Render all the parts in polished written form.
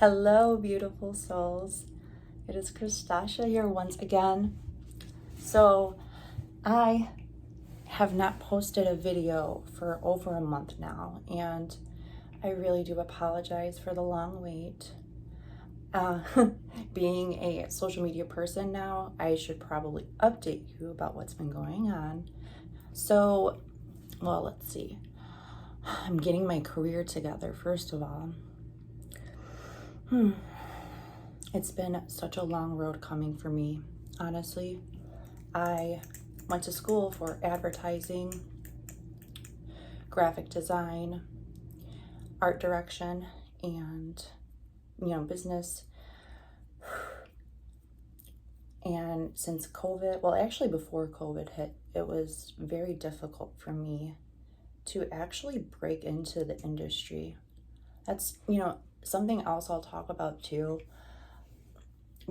Hello, beautiful souls. It is Christasha here once again. So, I have not posted a video for over a month now, and I really do apologize for the long wait. Being a social media person now, I should probably update you about what's been going on. So, well, let's see. I'm getting my career together, first of all. It's been such a long road coming for me, honestly. I went to school for advertising, graphic design, art direction, and, business. And since COVID, well, actually before COVID hit, it was very difficult for me to actually break into the industry. That's, something else I'll talk about too,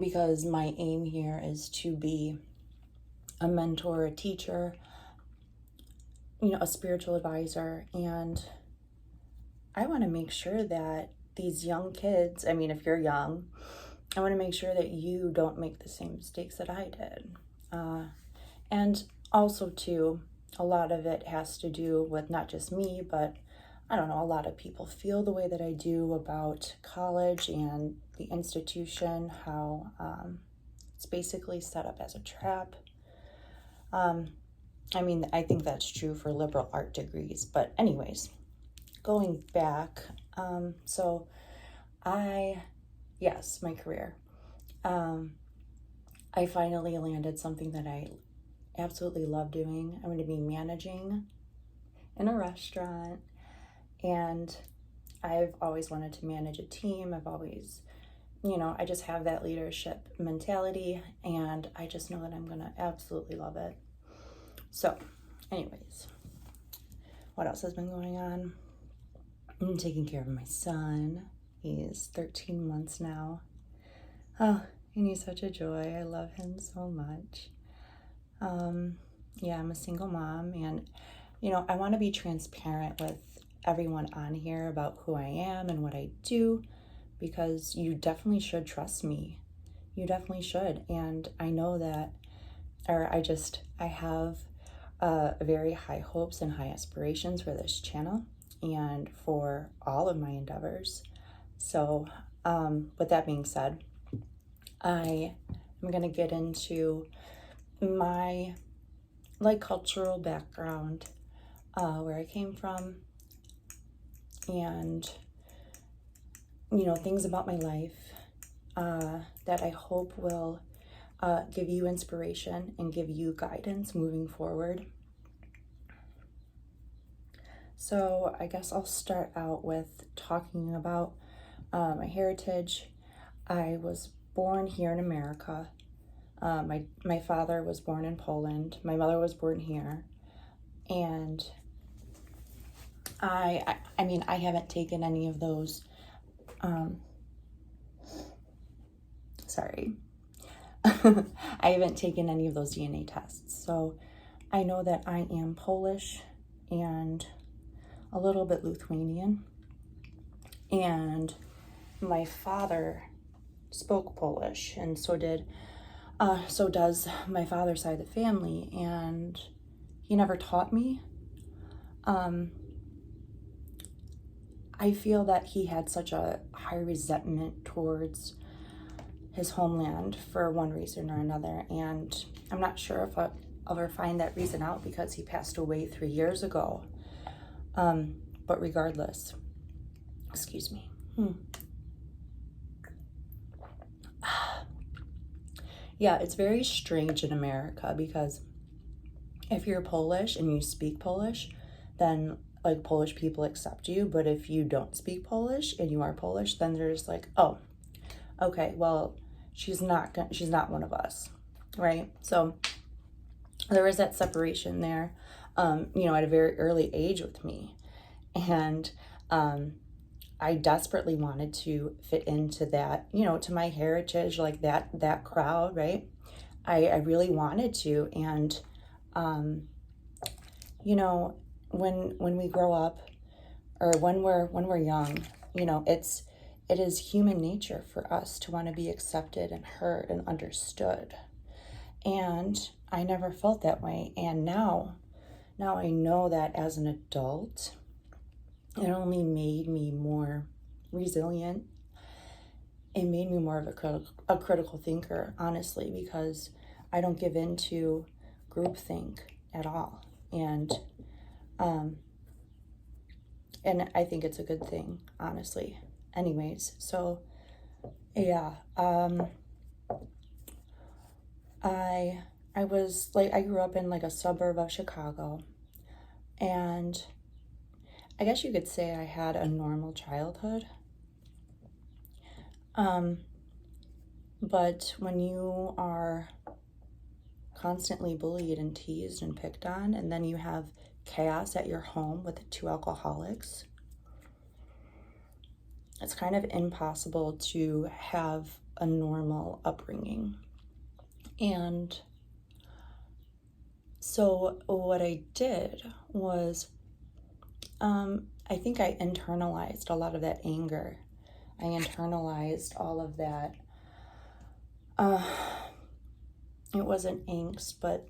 because my aim here is to be a mentor, a teacher, a spiritual advisor, and I want to make sure that these young kids, if you're young, I want to make sure that you don't make the same mistakes that I did. And also too, a lot of it has to do with not just me, but I don't know, a lot of people feel the way that I do about college and the institution, how it's basically set up as a trap. I think that's true for liberal art degrees, but anyways, going back, my career. I finally landed something that I absolutely love doing. I'm going to be managing in a restaurant, and I've always wanted to manage a team. I've always, I just have that leadership mentality, and I just know that I'm going to absolutely love it. So, anyways, what else has been going on? I'm taking care of my son. He's 13 months now. Oh, and he's such a joy. I love him so much. I'm a single mom, and, I want to be transparent with everyone on here about who I am and what I do, because you definitely should trust me. You definitely should. And I know that, I have very high hopes and high aspirations for this channel and for all of my endeavors. So, with that being said, I am going to get into my cultural background, where I came from, and things about my life that I hope will give you inspiration and give you guidance moving forward. So I guess I'll start out with talking about my heritage. I was born here in America. My father was born in Poland. My mother was born here. And I haven't taken any of those, I haven't taken any of those DNA tests. So I know that I am Polish and a little bit Lithuanian. And my father spoke Polish, and so does my father's side of the family, and he never taught me. I feel that he had such a high resentment towards his homeland for one reason or another, and I'm not sure if I'll ever find that reason out because he passed away 3 years ago. But regardless, excuse me. Yeah, it's very strange in America because if you're Polish and you speak Polish, then Polish people accept you. But if you don't speak Polish and you are Polish, then they're just like, oh, okay, well, she's not one of us, right? So there was that separation there, at a very early age with me. And I desperately wanted to fit into that, to my heritage, that crowd, right? I really wanted to. And, when we grow up, or when we're young, it's it is human nature for us to want to be accepted and heard and understood. And I never felt that way. And now I know that as an adult, it only made me more resilient. It made me more of a critical thinker, honestly, because I don't give in to groupthink at all. And I think it's a good thing, honestly. Anyways, so yeah, I was like, I grew up in like a suburb of Chicago, and I guess you could say I had a normal childhood. But when you are constantly bullied and teased and picked on, and then you have chaos at your home with 2 alcoholics, it's kind of impossible to have a normal upbringing. And so what I did was, I think I internalized a lot of that anger. I internalized all of that. It wasn't angst, but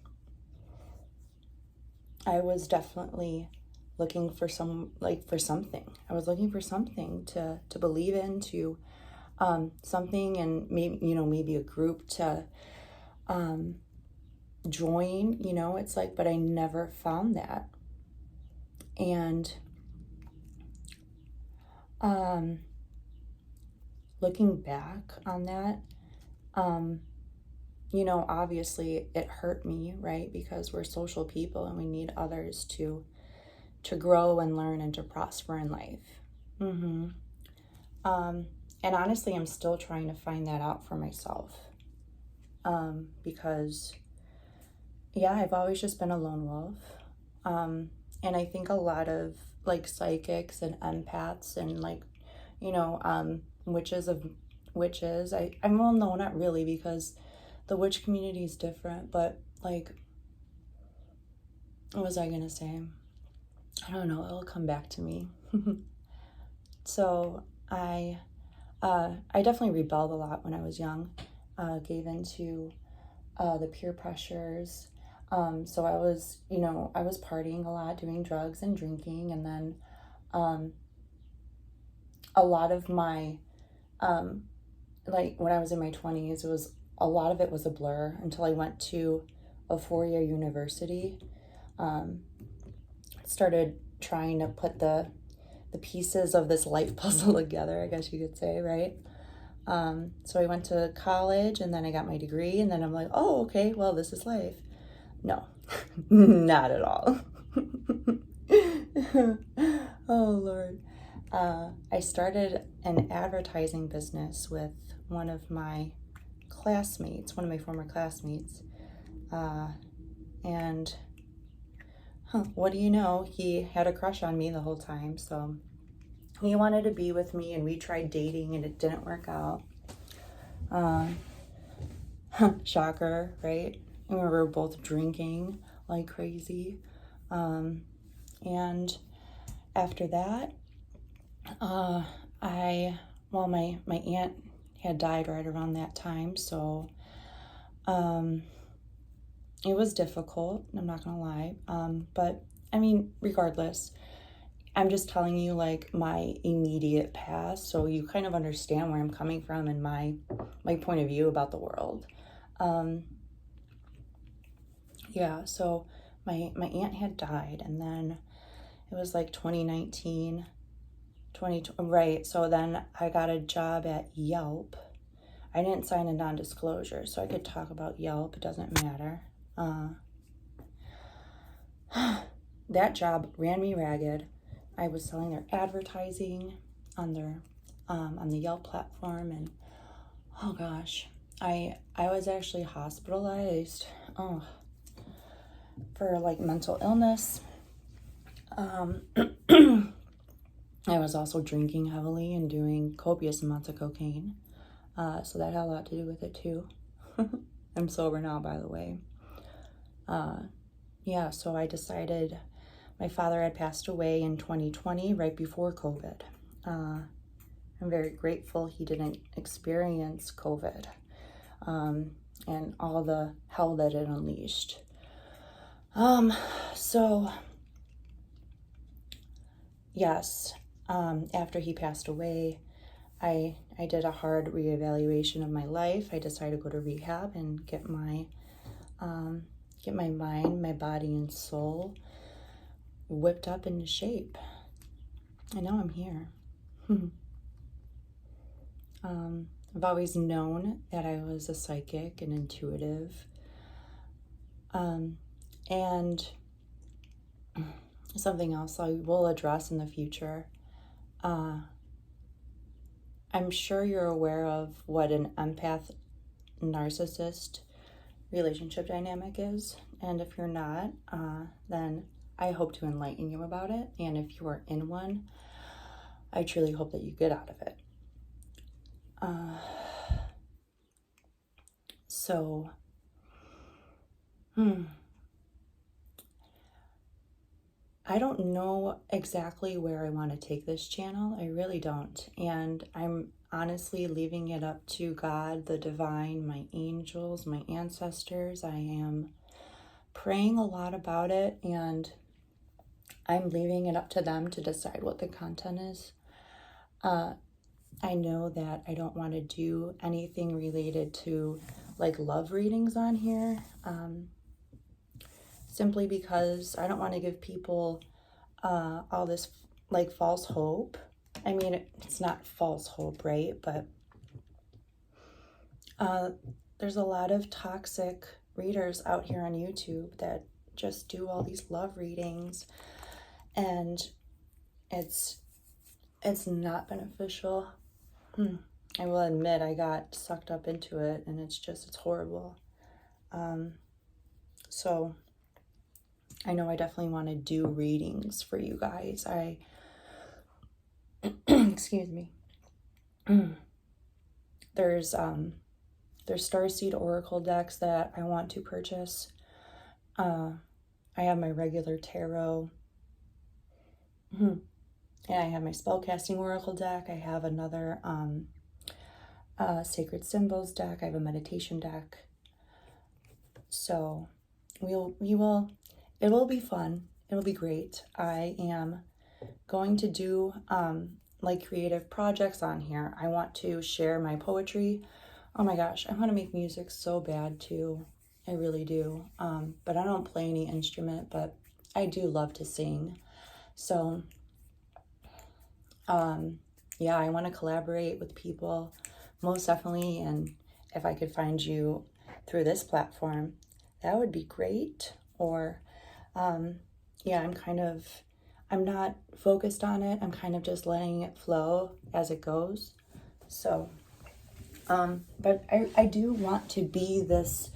I was definitely looking for something. I was looking for something to believe in, to something, and maybe a group to join. It's like, but I never found that. And looking back on that, obviously it hurt me, right? Because we're social people and we need others to grow and learn and to prosper in life. And honestly, I'm still trying to find that out for myself. Because I've always just been a lone wolf. And I think a lot of like psychics and empaths and like, witches, well, no, not really, because the witch community is different, but like, what was I gonna say? I don't know, it'll come back to me. So I definitely rebelled a lot when I was young, gave into the peer pressures. So I was partying a lot, doing drugs and drinking, and then a lot of my, like when I was in my 20s, a lot of it was a blur until I went to a 4-year university. Started trying to put the pieces of this life puzzle together, I guess you could say, right? So I went to college, and then I got my degree, and then I'm like, oh, okay, well, this is life. No, not at all. Oh, Lord. I started an advertising business with one of my former classmates. And what do you know? He had a crush on me the whole time. So he wanted to be with me, and we tried dating, and it didn't work out. Shocker, right? And we were both drinking like crazy. And after that, my aunt had died right around that time, so it was difficult, I'm not gonna lie. But I mean, regardless, I'm just telling you like my immediate past, so you kind of understand where I'm coming from and my point of view about the world. So my aunt had died, and then it was like 2019, right? So then I got a job at Yelp. I didn't sign a non-disclosure, so I could talk about Yelp. It doesn't matter. That job ran me ragged. I was selling their advertising on the Yelp platform, and oh gosh, I was actually hospitalized for like mental illness. I was also drinking heavily and doing copious amounts of cocaine. So that had a lot to do with it too. I'm sober now, by the way. So I decided, my father had passed away in 2020, right before COVID. I'm very grateful he didn't experience COVID and all the hell that it unleashed. So yes, after he passed away, I did a hard reevaluation of my life. I decided to go to rehab and get my mind, my body, and soul whipped up into shape. And now I'm here. I've always known that I was a psychic and intuitive. And something else I will address in the future. I'm sure you're aware of what an empath narcissist relationship dynamic is. And if you're not, then I hope to enlighten you about it. And if you are in one, I truly hope that you get out of it. I don't know exactly where I want to take this channel. I really don't. And I'm honestly leaving it up to God, the divine, my angels, my ancestors. I am praying a lot about it, and I'm leaving it up to them to decide what the content is. I know that I don't want to do anything related to like love readings on here, simply because I don't want to give people all this like false hope. I mean, it's not false hope, right? But there's a lot of toxic readers out here on YouTube that just do all these love readings, and it's not beneficial. I will admit I got sucked up into it, and it's horrible. So I know I definitely want to do readings for you guys. Excuse me. There's Starseed Oracle decks that I want to purchase. I have my regular tarot. And I have my spellcasting oracle deck. I have another sacred symbols deck. I have a meditation deck. So it will be fun. It'll be great. I am going to do like creative projects on here. I want to share my poetry. Oh my gosh, I want to make music so bad too. I really do. But I don't play any instrument, but I do love to sing. So yeah, I want to collaborate with people, most definitely. And if I could find you through this platform, that would be great. Or, yeah, I'm not focused on it. I'm kind of just letting it flow as it goes. So, but I do want to be this,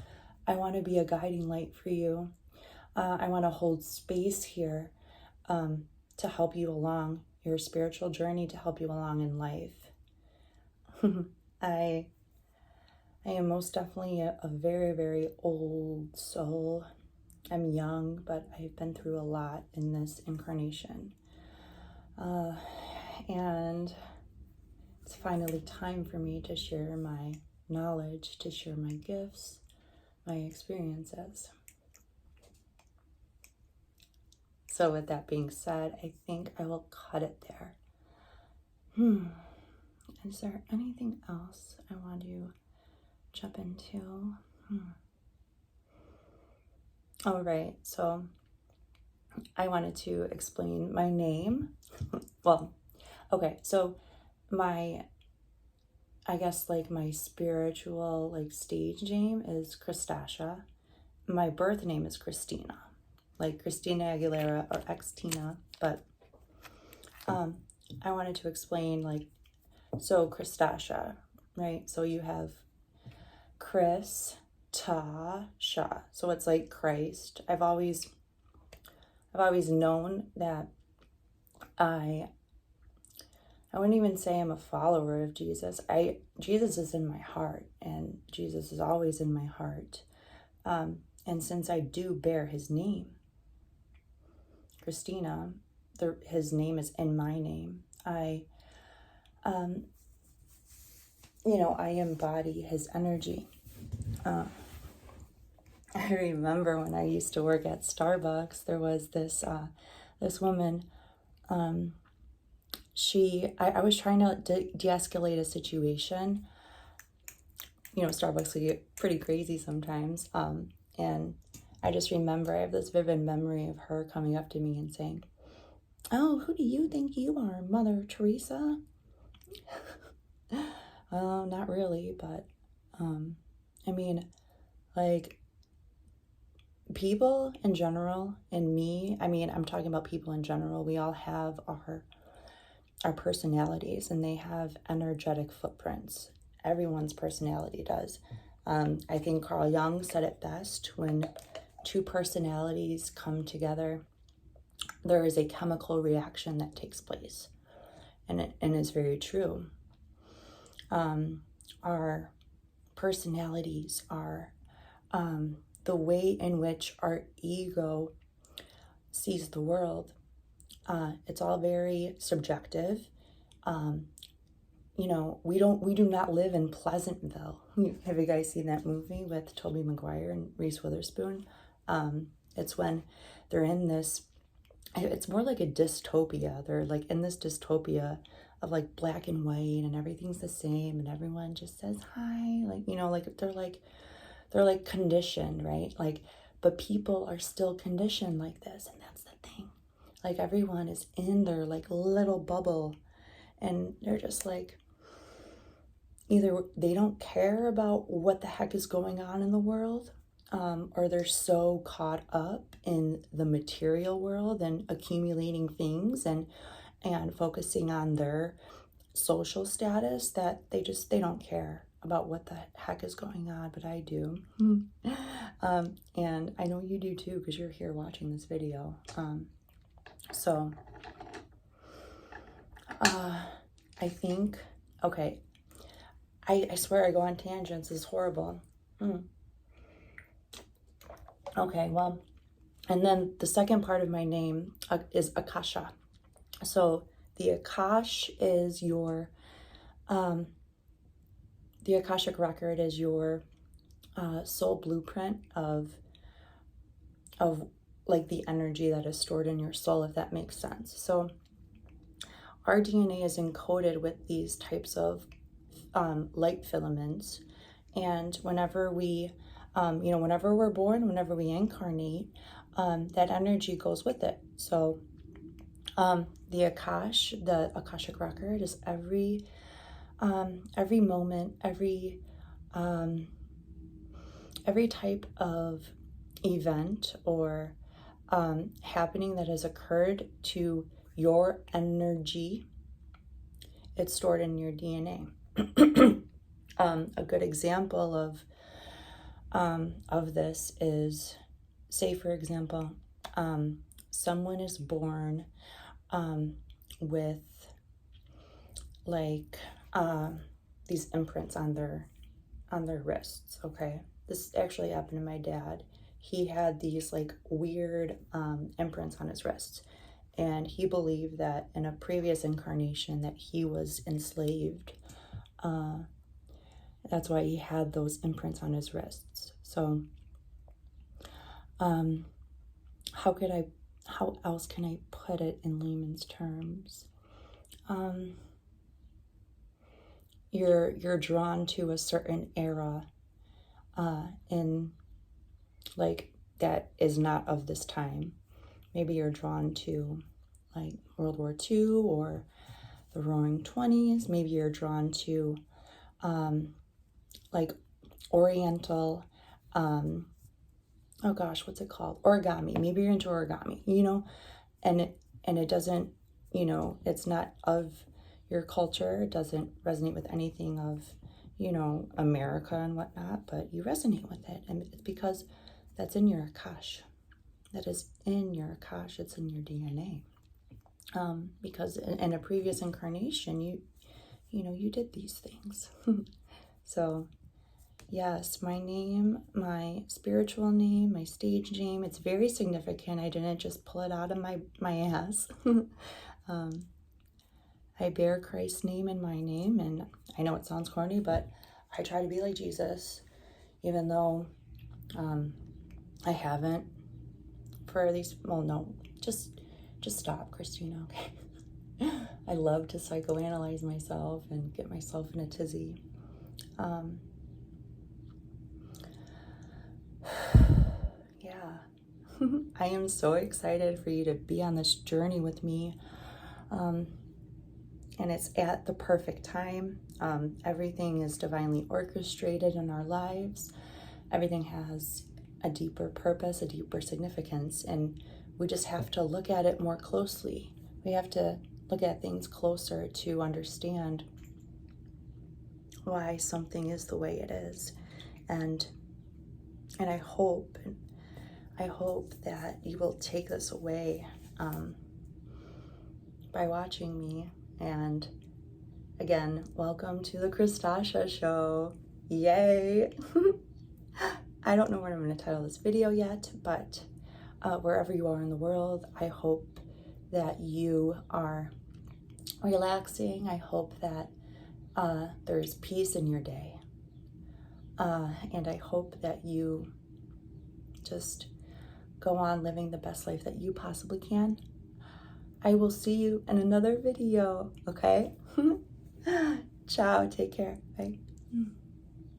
I want to be a guiding light for you. I want to hold space here, to help you along your spiritual journey, to help you along in life. I am most definitely a very, very old soul. I'm young, but I've been through a lot in this incarnation. And it's finally time for me to share my knowledge, to share my gifts, my experiences. So with that being said, I think I will cut it there. Is there anything else I want to jump into? All right, so I wanted to explain my name. Well, okay, so I guess like my spiritual like stage name is Christasha. My birth name is Christina, like Christina Aguilera or ex-Tina, but I wanted to explain like, so Christasha, right? So you have Christasha, so it's like Christ. I've always known that I wouldn't even say I'm a follower of Jesus. Jesus is in my heart, and Jesus is always in my heart. And since I do bear his name, Christina, his name is in my name. I embody his energy. I remember when I used to work at Starbucks, there was this woman. I was trying to de-escalate a situation. Starbucks could get pretty crazy sometimes. And I just remember, I have this vivid memory of her coming up to me and saying, "Oh, who do you think you are, Mother Teresa?" Not really, but people in general, and me, I'm talking about people in general, we all have our personalities, and they have energetic footprints. Everyone's personality does. I think Carl Jung said it best: when two personalities come together, there is a chemical reaction that takes place. And it is very true. Our personalities are the way in which our ego sees the world. It's all very subjective. We do not live in Pleasantville. Have you guys seen that movie with Tobey Maguire and Reese Witherspoon? It's when they're in this, it's more like a dystopia. They're like in this dystopia of like black and white, and everything's the same, and everyone just says hi, they're like conditioned, right? But people are still conditioned like this, and that's the thing. Like, everyone is in their like little bubble, and they're just like, either they don't care about what the heck is going on in the world, or they're so caught up in the material world and accumulating things and focusing on their social status that they don't care about what the heck is going on. But I do. And I know you do too, because you're here watching this video. I think, okay, I swear I go on tangents. It's horrible. Okay, well, and then the second part of my name is Akasha. So the Akash is your, the Akashic record is your soul blueprint of like the energy that is stored in your soul, if that makes sense. So our DNA is encoded with these types of light filaments, and whenever we whenever we're born, whenever we incarnate, that energy goes with it. So the Akashic record is every moment, every type of event or happening that has occurred to your energy. It's stored in your DNA. A good example of this is, say for example, someone is born with like these imprints on their wrists. Okay, this actually happened to my dad. He had these like weird imprints on his wrists, and he believed that in a previous incarnation that he was enslaved. That's why he had those imprints on his wrists. So how else can I put it in layman's terms? You're drawn to a certain era in like that is not of this time. Maybe you're drawn to like World War II or the Roaring 20s. Maybe you're drawn to like Oriental, oh gosh, what's it called? Origami. Maybe you're into origami, and it doesn't, it's not of your culture. It doesn't resonate with anything of, America and whatnot, but you resonate with it. And it's because that's in your Akash. That is in your Akash. It's in your DNA. Because in a previous incarnation, you did these things. So yes, my name, my spiritual name, my stage name, it's very significant. I didn't just pull it out of my ass. I bear Christ's name in my name, and I know it sounds corny, but I try to be like Jesus, even though I haven't for these, well, no, just stop, Christina, okay? I love to psychoanalyze myself and get myself in a tizzy. Yeah. I am so excited for you to be on this journey with me. And it's at the perfect time. Everything is divinely orchestrated in our lives. Everything has a deeper purpose, a deeper significance, and we just have to look at it more closely. We have to look at things closer to understand why something is the way it is. And I hope that you will take this away by watching me. And again, welcome to the Christasha show. Yay! I don't know what I'm going to title this video yet, but wherever you are in the world, I hope that you are relaxing. I hope that there's peace in your day. And I hope that you just go on living the best life that you possibly can. I will see you in another video, okay? Ciao, take care, bye.